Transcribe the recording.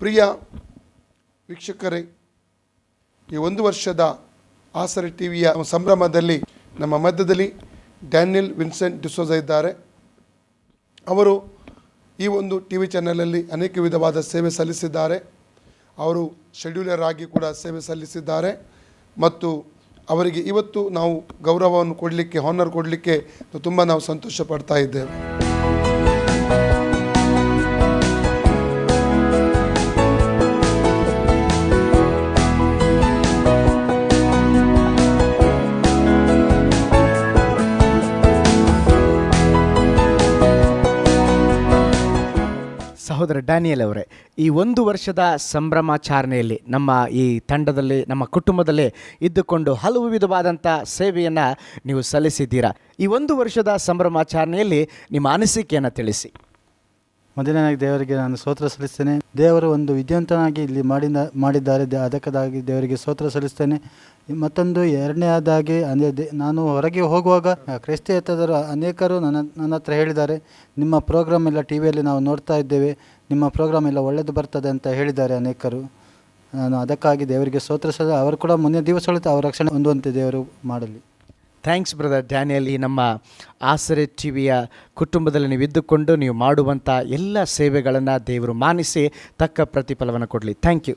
ಪ್ರಿಯ ವೀಕ್ಷಕರೇ, ಈ 1 ವರ್ಷದ ಆಸರೆ ಟಿವಿಯ ಸಂಭ್ರಮದಲ್ಲಿ ನಮ್ಮ ಮಧ್ಯದಲ್ಲಿ ಡ್ಯಾನಿಯಲ್ ವಿನ್ಸೆಂಟ್ ಡಿಸೋಜ ಇದ್ದಾರೆ. ಅವರು ಈ ಒಂದು ಟಿ ವಿ ಚಾನಲಲ್ಲಿ ಅನೇಕ ವಿಧವಾದ ಸೇವೆ ಸಲ್ಲಿಸಿದ್ದಾರೆ. ಅವರು ಶೆಡ್ಯೂಲರ್ ಆಗಿ ಕೂಡ ಸೇವೆ ಸಲ್ಲಿಸಿದ್ದಾರೆ ಮತ್ತು ಅವರಿಗೆ ಇವತ್ತು ನಾವು ಗೌರವವನ್ನು ಕೊಡಲಿಕ್ಕೆ, ಹಾನರ್ ಕೊಡಲಿಕ್ಕೆ ತುಂಬ ನಾವು ಸಂತೋಷ ಪಡ್ತಾ ಇದ್ದೇವೆ. ಸಹೋದರ ಡ್ಯಾನಿಯಲ್ ಅವರೇ, ಈ 1 ವರ್ಷದ ಸಂಭ್ರಮಾಚರಣೆಯಲ್ಲಿ ನಮ್ಮ ಈ ತಂಡದಲ್ಲಿ, ನಮ್ಮ ಕುಟುಂಬದಲ್ಲಿ ಇದ್ದುಕೊಂಡು ಹಲವು ವಿಧವಾದಂಥ ಸೇವೆಯನ್ನು ನೀವು ಸಲ್ಲಿಸಿದ್ದೀರಾ. ಈ 1 ವರ್ಷದ ಸಂಭ್ರಮಾಚರಣೆಯಲ್ಲಿ ನಿಮ್ಮ ಅನಿಸಿಕೆಯನ್ನು ತಿಳಿಸಿ. ಮೊದಲನೇದಾಗಿ ದೇವರಿಗೆ ನಾನು ಸ್ತೋತ್ರ ಸಲ್ಲಿಸ್ತೇನೆ. ದೇವರು ಒಂದು ವಿದ್ಯಾವಂತನಾಗಿ ಇಲ್ಲಿ ಮಾಡಿದ್ದಾರೆ, ಅದಕ್ಕಾಗಿ ದೇವರಿಗೆ ಸ್ತೋತ್ರ ಸಲ್ಲಿಸ್ತೇನೆ. ಮತ್ತೊಂದು ಎರಡನೇದಾಗಿ ಅಂದರೆ ನಾನು ಹೊರಗೆ ಹೋಗುವಾಗ ಕ್ರೈಸ್ತೇತರರು ಅನೇಕರು ನನ್ನ ಹತ್ರ ಹೇಳಿದ್ದಾರೆ, ನಿಮ್ಮ ಪ್ರೋಗ್ರಾಮ್ ಎಲ್ಲ ಟಿ ವಿಯಲ್ಲಿ ನಾವು ನೋಡ್ತಾ ಇದ್ದೇವೆ, ನಿಮ್ಮ ಪ್ರೋಗ್ರಾಮ್ ಎಲ್ಲ ಒಳ್ಳೆಯದು ಬರ್ತದೆ ಅಂತ ಹೇಳಿದ್ದಾರೆ ಅನೇಕರು. ನಾನು ಅದಕ್ಕಾಗಿ ದೇವರಿಗೆ ಸ್ತೋತ್ರ ಅವರು ಕೂಡ ಮುಂದಿನ ದಿವಸಗಳು ಅವರ ರಕ್ಷಣೆ ಹೊಂದುವಂತೆ ದೇವರು ಮಾಡಲಿ. Thanks brother Daniel. ಈ ನಮ್ಮ ಆಸರೆ ಟಿ ವಿಯ ಕುಟುಂಬದಲ್ಲಿ ನೀವು ಇದ್ದುಕೊಂಡು ನೀವು ಮಾಡುವಂಥ ಎಲ್ಲ ಸೇವೆಗಳನ್ನು ದೇವರು ಮಾನಿಸಿ ತಕ್ಕ ಪ್ರತಿಫಲವನ್ನು ಕೊಡಲಿ. Thank you.